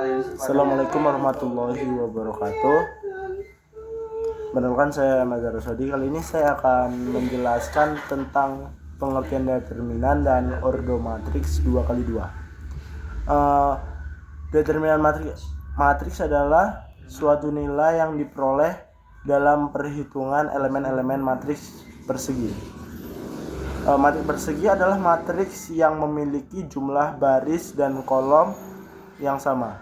Assalamualaikum warahmatullahi wabarakatuh. Perkenalkan, saya Mazhar Rosadi. Kali ini saya akan menjelaskan tentang pengertian determinan dan ordo matriks 2x2. Determinan matriks adalah suatu nilai yang diperoleh dalam perhitungan elemen-elemen matriks persegi. Matriks persegi adalah matriks yang memiliki jumlah baris dan kolom yang sama,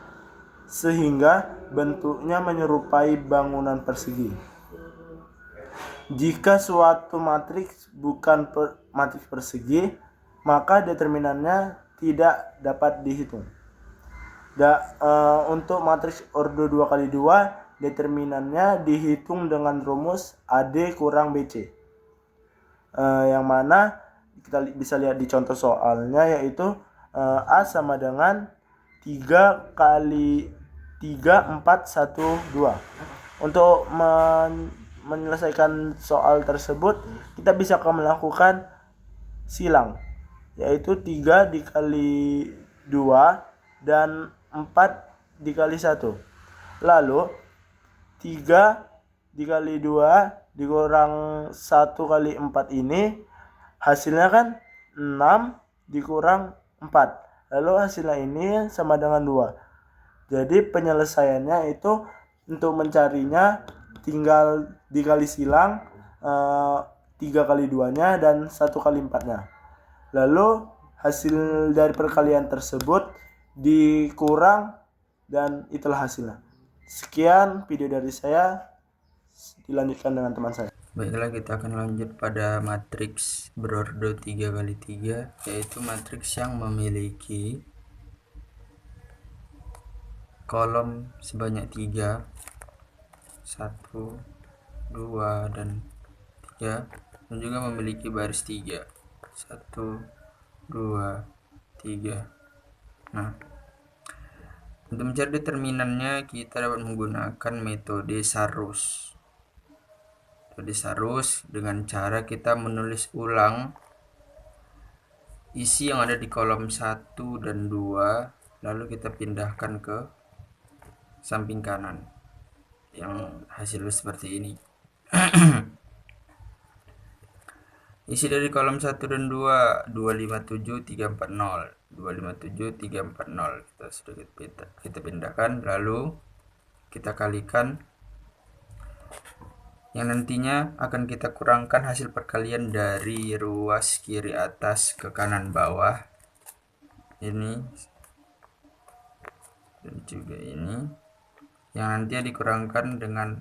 sehingga bentuknya menyerupai bangunan persegi. Jika suatu matriks bukan matriks persegi, maka determinannya tidak dapat dihitung. Untuk matriks ordo 2x2, determinannya dihitung dengan rumus AD kurang BC, yang mana kita bisa lihat di contoh soalnya, yaitu A sama dengan 3 kali 3, 4, 1, 2. Untuk menyelesaikan soal tersebut, kita bisa melakukan silang, yaitu 3 dikali 2 dan 4 dikali 1. Lalu 3 dikali 2 dikurang 1 kali 4 ini hasilnya kan 6 dikurang 4. Lalu hasilnya ini sama dengan 2. Jadi penyelesaiannya itu, untuk mencarinya tinggal dikali silang 3 kali 2-nya dan 1 kali 4-nya. Lalu hasil dari perkalian tersebut dikurang, dan itulah hasilnya. Sekian video dari saya, dilanjutkan dengan teman saya. Baiklah, kita akan lanjut pada matriks berordo 3x3, yaitu matriks yang memiliki kolom sebanyak 3, 1, 2, dan 3, dan juga memiliki baris 3, 1, 2, 3. Nah, untuk mencari determinannya kita dapat menggunakan metode Sarus. Dengan cara kita menulis ulang isi yang ada di kolom 1 dan 2, lalu kita pindahkan ke samping kanan, yang hasilnya seperti ini. Isi dari kolom 1 dan 2, 257, 340, 257, 340. Kita pindahkan, lalu kita kalikan, yang nantinya akan kita kurangkan hasil perkalian dari ruas kiri atas ke kanan bawah ini, dan juga ini, yang nantinya dikurangkan dengan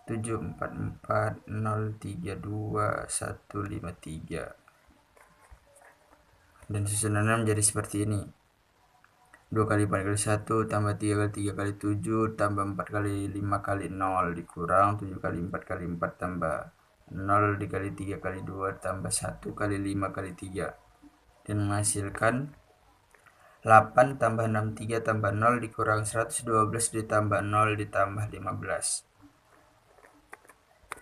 744,032,153, dan susunannya menjadi seperti ini: 2 kali 4 kali 1 tambah 3 kali 3 kali 7 tambah 4 kali 5 kali 0 dikurang 7 kali 4 kali 4 tambah 0 dikali 3 kali 2 tambah 1 kali 5 kali 3, dan menghasilkan 8 tambah 63 tambah 0 dikurang 112 ditambah 0 ditambah 15,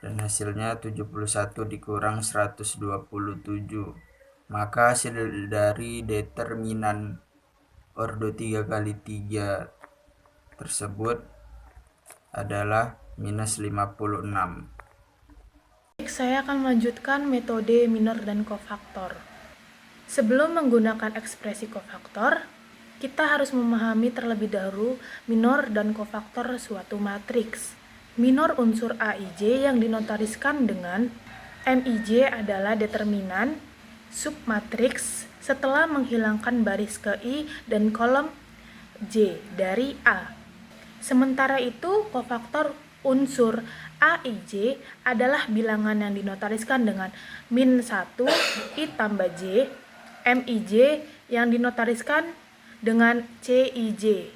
dan hasilnya 71 dikurang 127. Maka hasil dari determinan ordo 3x3 tersebut adalah minus 56. Saya akan melanjutkan metode minor dan kofaktor. Sebelum menggunakan ekspresi kofaktor, kita harus memahami terlebih dahulu minor dan kofaktor suatu matriks. Minor unsur Aij yang dinotariskan dengan Mij adalah determinan submatriks setelah menghilangkan baris KI dan kolom J dari A. Sementara itu, kofaktor unsur Aij adalah bilangan yang dinotariskan dengan min 1 I tambah J, Mij yang dinotariskan dengan Cij,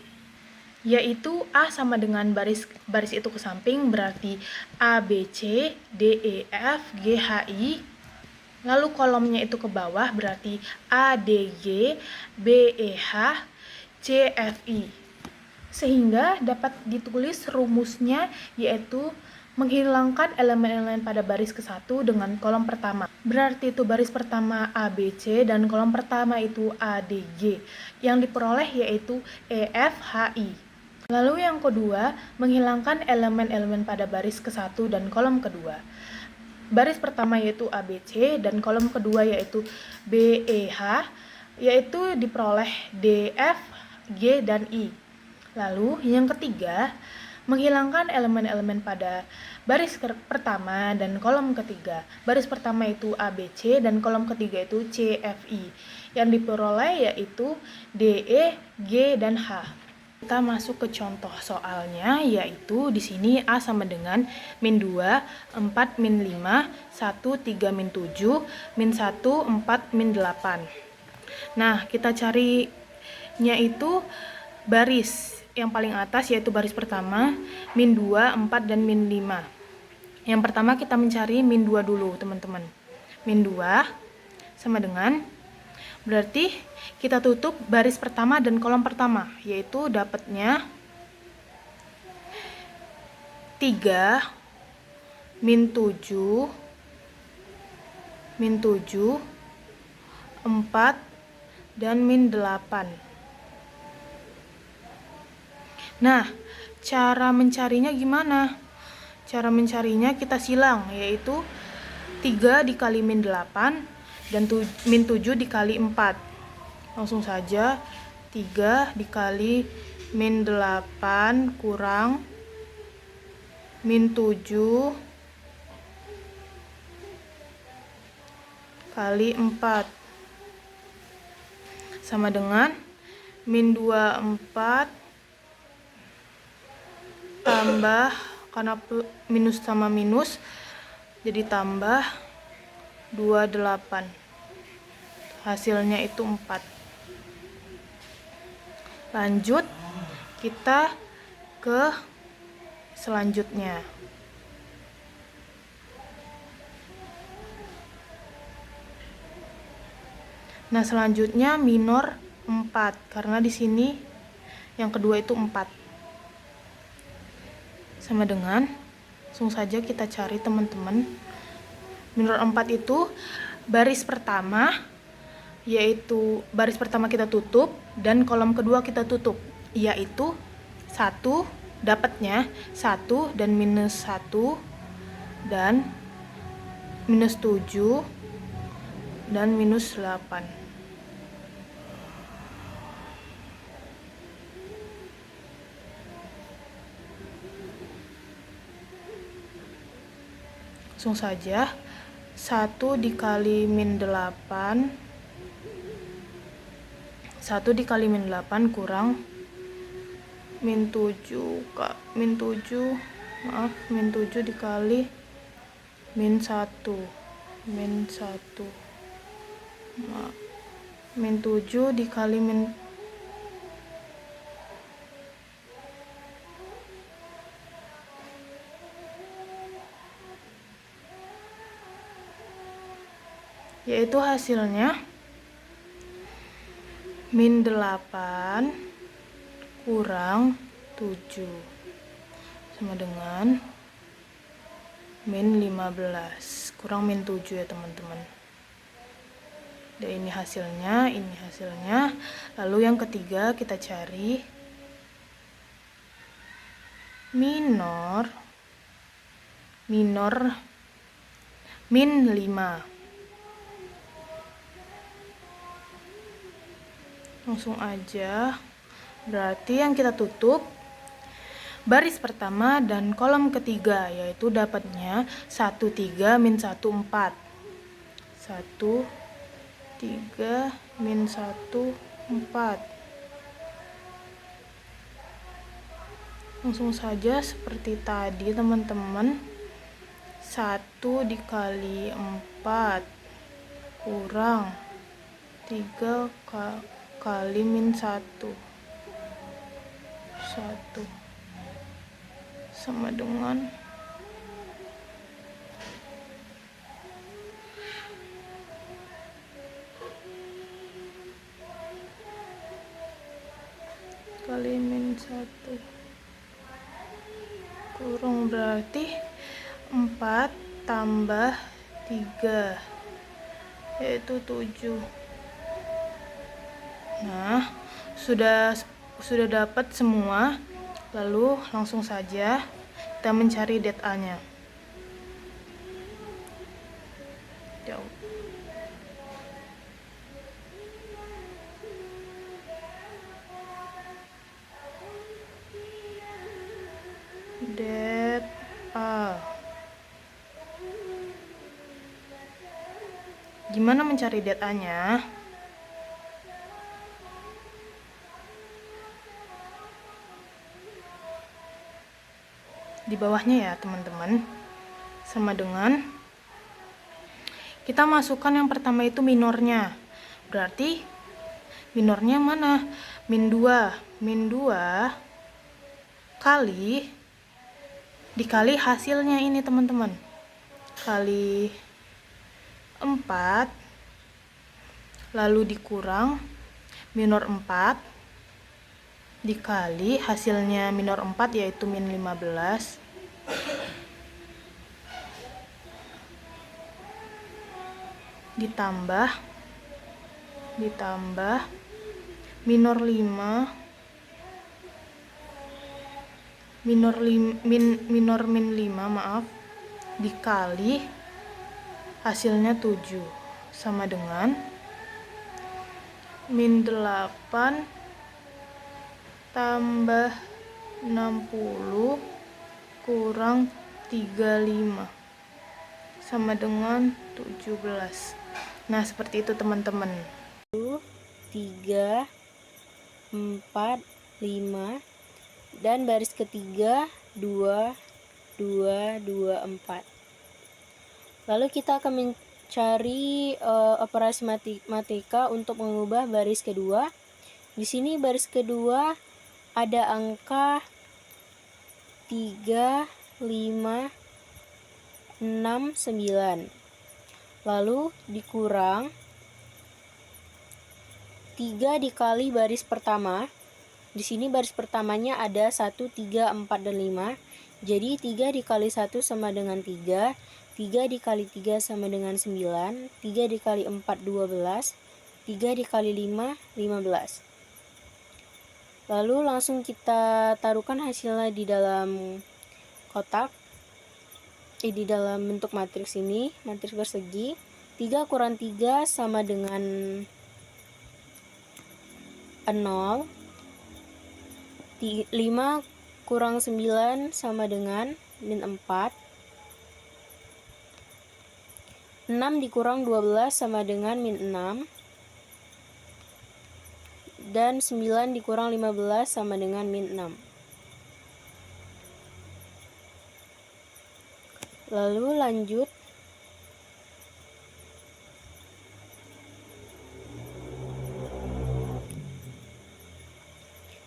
yaitu A sama dengan baris itu ke samping, berarti ABC, DEF, GHI. Lalu kolomnya itu ke bawah, berarti ADG, BEH, CFI. Sehingga dapat ditulis rumusnya, yaitu menghilangkan elemen-elemen pada baris ke-1 dengan kolom pertama. Berarti itu baris pertama ABC dan kolom pertama itu ADG. Yang diperoleh yaitu EFHI. Lalu yang kedua, menghilangkan elemen-elemen pada baris ke-1 dan kolom kedua. Baris pertama yaitu ABC dan kolom kedua yaitu BEH, yaitu diperoleh DF, G, dan I. Lalu yang ketiga, menghilangkan elemen-elemen pada baris pertama dan kolom ketiga. Baris pertama itu ABC dan kolom ketiga itu CFI. Yang diperoleh yaitu DE, G, dan H. Kita masuk ke contoh soalnya, yaitu di sini A sama dengan min 2, 4, min 5, 1, 3, min 7, min 1, 4, min 8. Nah, kita carinya itu baris yang paling atas, yaitu baris pertama, min 2, 4, dan min 5. Yang pertama kita mencari min 2 dulu, teman-teman. Min 2 sama dengan, berarti kita tutup baris pertama dan kolom pertama, yaitu dapatnya 3, min 7, 4, dan min 8. Nah, cara mencarinya gimana? Cara mencarinya kita silang, yaitu 3 dikali min 8 dan min 7 dikali 4. Langsung saja, 3 dikali min 8 kurang min 7 kali 4 sama dengan min 24 tambah, karena minus sama minus jadi tambah 28. Hasilnya itu 4. Lanjut kita ke selanjutnya. Nah, selanjutnya minor 4, karena di sini yang kedua itu 4. Sama dengan, langsung saja kita cari, teman-teman. Minor 4 itu baris pertama, yaitu baris pertama kita tutup dan kolom kedua kita tutup, yaitu 1, dapatnya 1 dan minus 1 dan minus 7 dan minus 8. Langsung saja, 1 dikali min 8, 1 dikali min 8 kurang min 7 dikali min 1, min 7 dikali min yaitu hasilnya min 8 kurang 7 sama dengan min 15 kurang min 7 ya, teman-teman. Dan ini hasilnya, ini hasilnya. Lalu yang ketiga kita cari minor min 5. Langsung aja, berarti yang kita tutup baris pertama dan kolom ketiga, yaitu dapatnya 1, 3, min 1, 4. 1, 3, min 1, 4. Langsung saja seperti tadi, teman-teman. 1 dikali 4 kurang 3 kali min 1 sama dengan kali min 1 kurang, berarti 4 tambah 3 yaitu 7. Nah, sudah dapat semua. Lalu langsung saja kita mencari det A-nya. Jauh. Det A. Gimana mencari det A-nya? Di bawahnya ya teman-teman, sama dengan kita masukkan yang pertama itu minornya. Berarti minornya mana? Min 2. Min 2 kali dikali hasilnya ini teman-teman. Kali 4 lalu dikurang minor 4 dikali hasilnya minor 4 yaitu min 15 ditambah minor 5 minor min 5 maaf dikali hasilnya 7 sama dengan min 8 tambah 60 kurang 35 sama dengan 17. Nah, seperti itu teman-teman. 3, 4, 5 dan baris ketiga 2, 2, 2, 4. Lalu kita akan mencari operasi matematika untuk mengubah baris kedua. Di sini baris kedua ada angka 3, 5, 6, 9. Lalu dikurang 3 dikali baris pertama. Di sini baris pertamanya ada 1, 3, 4, dan 5. Jadi 3 dikali 1 sama dengan 3. 3 dikali 3 sama dengan 9. 3 dikali 4, 12. 3 dikali 5, 15. Lalu langsung kita taruhkan hasilnya di dalam kotak. Di dalam bentuk matriks ini, matriks persegi. 3 kurang 3 sama dengan 0. 5 kurang 9 sama dengan min 4. 6 dikurang 12 sama dengan min 6. Dan 9 dikurang 15 sama dengan min 6. Lalu lanjut.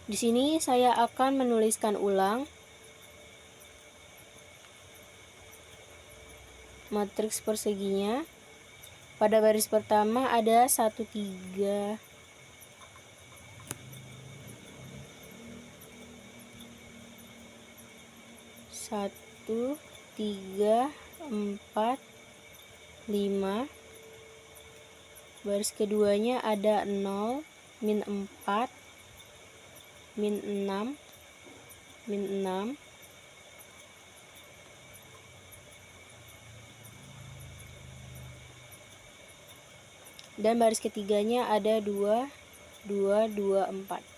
Di sini saya akan menuliskan ulang matriks perseginya. Pada baris pertama ada 1, 3, 1, 3, 4, 5. Baris keduanya ada 0, min 4, min 6, min 6. Dan baris ketiganya ada 2, 2, 2, 4.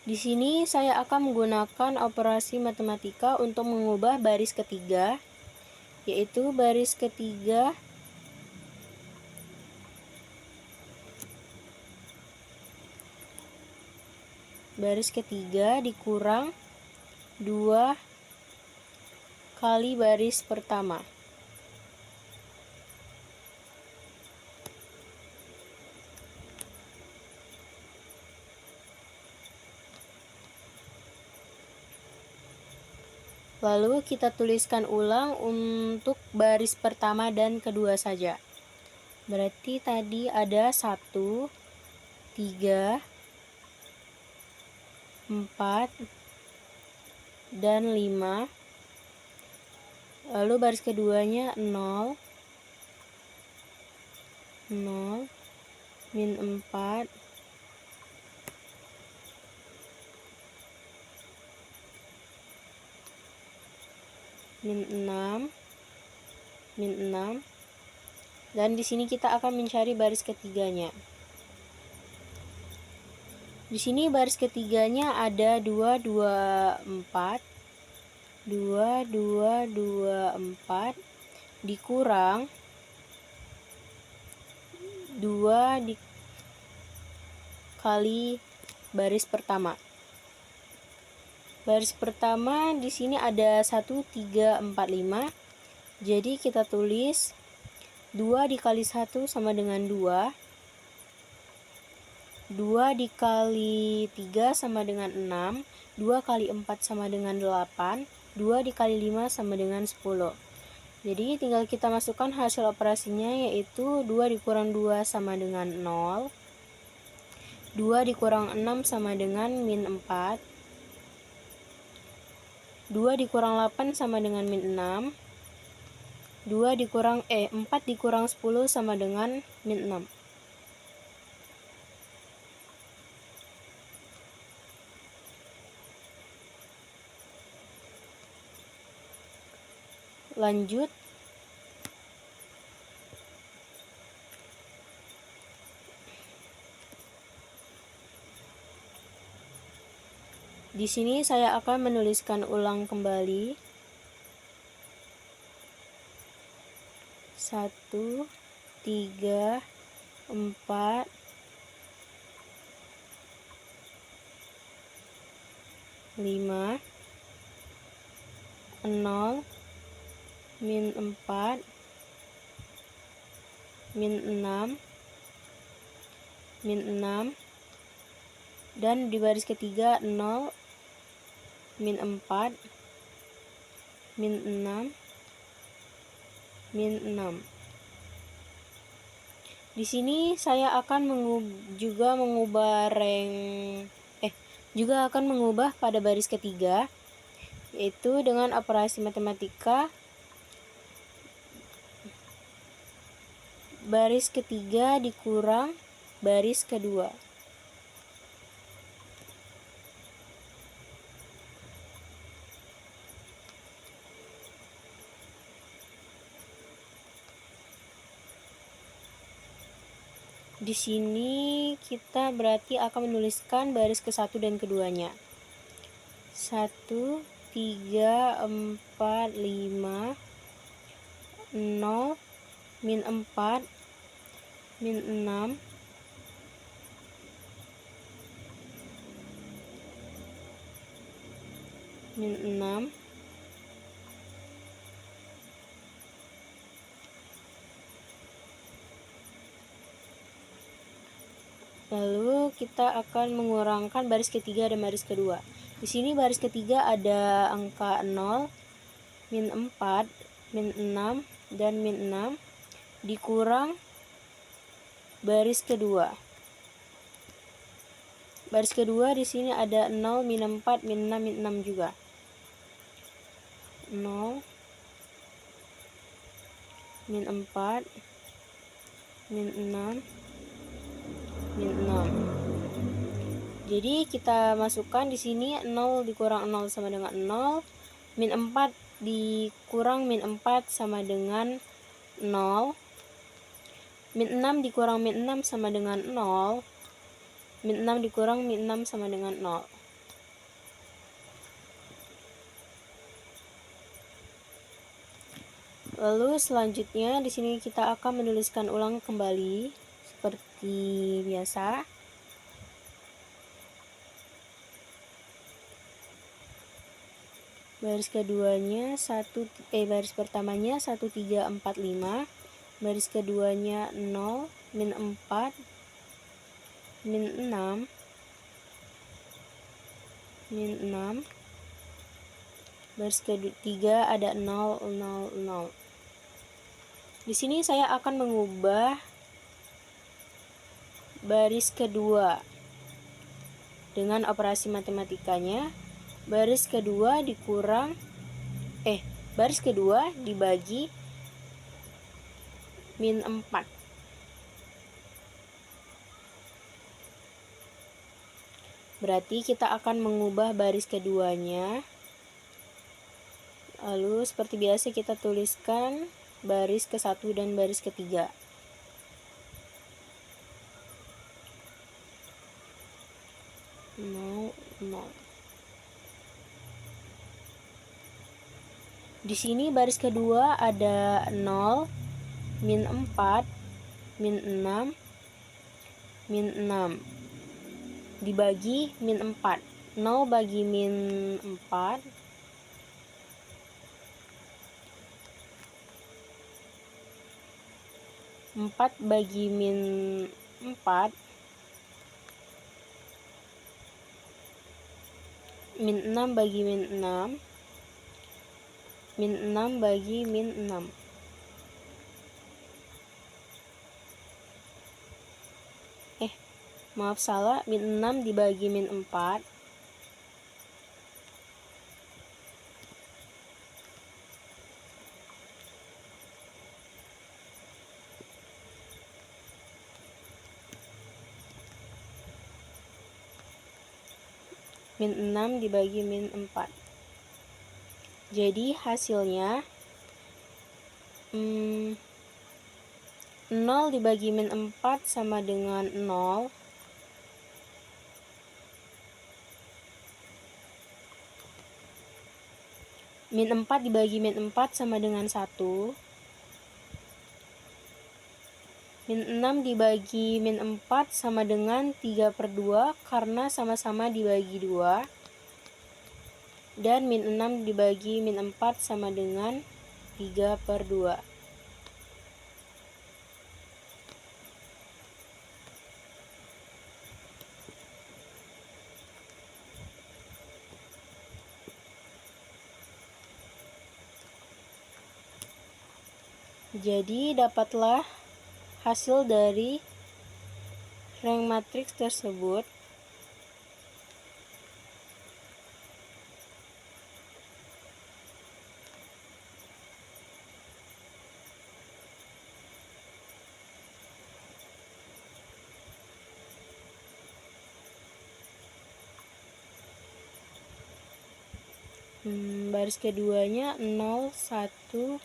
Di sini saya akan menggunakan operasi matematika untuk mengubah baris ketiga, yaitu baris ketiga dikurang 2 kali baris pertama. Lalu kita tuliskan ulang untuk baris pertama dan kedua saja. Berarti tadi ada 1, 3, 4, dan 5. Lalu baris keduanya 0, 0, min 4, min 6, min 6. Dan di sini kita akan mencari baris ketiganya. Di sini baris ketiganya ada 2, 2, 4, 2, 2, 2, 4 dikurang 2 dikali baris pertama. Baris pertama di sini ada 1, 3, 4, 5. Jadi kita tulis 2 dikali 1 sama dengan 2. 2 dikali 3 sama dengan 6. 2 kali 4 sama dengan 8. 2 dikali 5 sama dengan 10. Jadi tinggal kita masukkan hasil operasinya, yaitu 2 dikurang 2 sama dengan 0. 2 dikurang 6 sama dengan min 4. 2 dikurang 8 sama dengan min 6. 4 dikurang 10 sama dengan min 6. Lanjut. Di sini saya akan menuliskan ulang kembali. 1, 3, 4, 5, 0, min 4, min 6, min 6, dan di baris ketiga 0, min 4, min 6, min 6. Di sini saya akan juga mengubah pada baris ketiga, yaitu dengan operasi matematika. Baris ketiga dikurang baris kedua. Di sini kita berarti akan menuliskan baris ke-1 dan keduanya. 1, 3, 4, 5, 0, min 4, min 6, min 6, lalu kita akan mengurangkan baris ketiga dan baris kedua. Di sini baris ketiga ada angka 0, min 4, min 6, dan min 6 dikurang baris kedua. Baris kedua di sini ada 0, min 4, min 6, min 6 juga. 0, min 4, min 6, min 6. Jadi kita masukkan di sini 0 dikurang 0 sama dengan 0, min 4 dikurang min 4 sama dengan 0, min 6 dikurang min 6 sama dengan 0, min 6 dikurang min 6 sama dengan 0. Lalu selanjutnya di sini kita akan menuliskan ulang kembali seperti biasa. Baris keduanya baris pertamanya 1, 3, 4, 5. Baris keduanya 0, min 4, min 6, min 6. Baris ketiga ada 0, 0, 0. Di sini saya akan mengubah baris kedua dengan operasi matematikanya. baris kedua dibagi min 4. Berarti kita akan mengubah baris keduanya. Lalu seperti biasa kita tuliskan baris ke-1 dan baris ke-3. Di sini baris kedua ada 0, min 4, min 6, min 6 dibagi min 4. 0 bagi min 4 4 bagi min 4 min 6 bagi min 6 min 6 bagi min 6. Maaf salah, min 6 dibagi min 4. Min 6 dibagi min 4. Jadi hasilnya 0 dibagi min 4 sama dengan 0. Min 4 dibagi min 4 sama dengan 1. Min 6 dibagi min 4 sama dengan 3/2 karena sama-sama dibagi 2. Dan min 6 dibagi min 4 sama dengan 3/2. Jadi dapatlah hasil dari rank matriks tersebut. Baris keduanya 0, 1,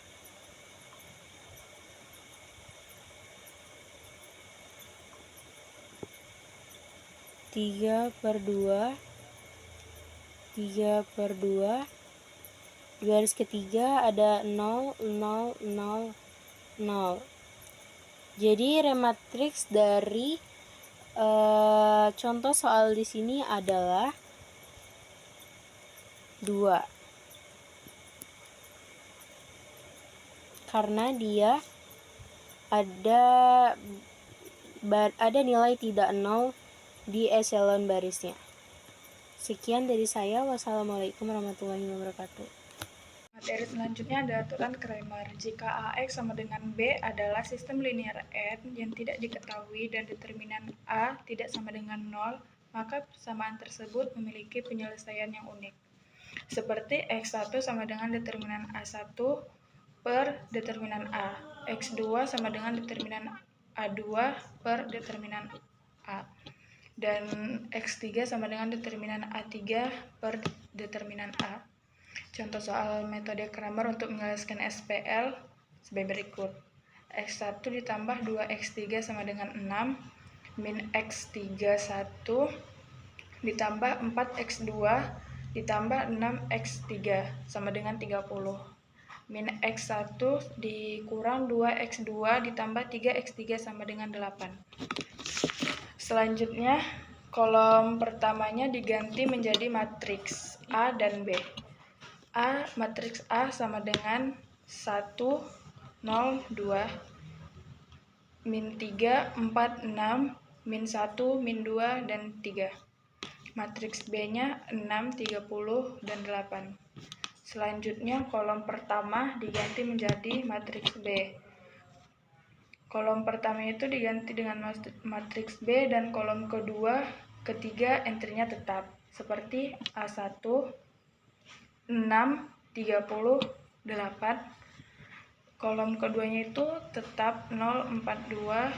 3/2, 3/2. Di baris ketiga ada 0, 0, 0, 0. Jadi rematriks dari contoh soal di sini adalah 2. Karena dia ada nilai tidak 0 di eselon barisnya. Sekian dari saya. Wassalamualaikum warahmatullahi wabarakatuh. Materi selanjutnya ada aturan Kramer. Jika AX sama dengan B adalah sistem linear n yang tidak diketahui dan determinan A tidak sama dengan 0, maka persamaan tersebut memiliki penyelesaian yang unik. Seperti X1 sama dengan determinan A1 per determinan A, X2 sama dengan determinan A2 per determinan A, dan X3 sama dengan determinan A3 per determinan A. Contoh soal metode Kramer untuk menyelesaikan SPL sebagai berikut. X1 ditambah 2X3 sama dengan 6, min X3 1 ditambah 4X2 ditambah 6X3 sama dengan 30. Min X1 dikurang 2X2 ditambah 3X3 sama dengan 8. Selanjutnya, kolom pertamanya diganti menjadi matriks A dan B. Matriks A sama dengan 1, 0, 2, min 3, 4, 6, min 1, min 2, dan 3. Matriks B-nya 6, 30, dan 8. Selanjutnya, kolom pertama diganti menjadi matriks B. Kolom pertama itu diganti dengan matriks B dan kolom kedua, ketiga entry-nya tetap seperti A1, 6, 38. Kolom keduanya itu tetap 0, 4, 2.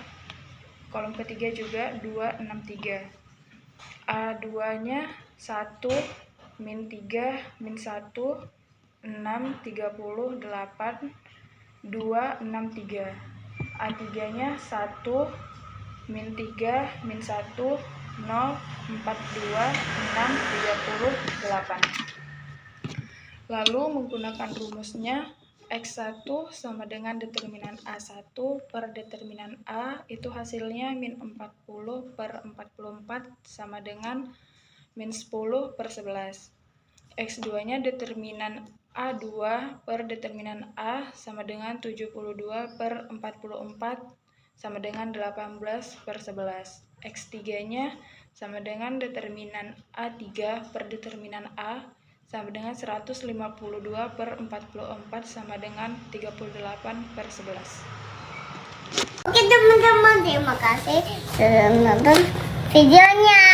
Kolom ketiga juga 2, 6, 3. A2-nya 1, min 3, min 1, 6, 38, 2, 6, 3. A3-nya 1, min 3, min 1, 0, 4, 2, 6, 38. Lalu menggunakan rumusnya, X1 sama dengan determinan A1 per determinan A, itu hasilnya min 40 per 44 sama dengan min 10 per 11. X2-nya determinan A2 per determinan A sama dengan 72 per 44 sama dengan 18 per 11. X3-nya sama dengan determinan A3 per determinan A sama dengan 152 per 44 sama dengan 38 per 11. Oke teman-teman, terima kasih sudah menonton videonya.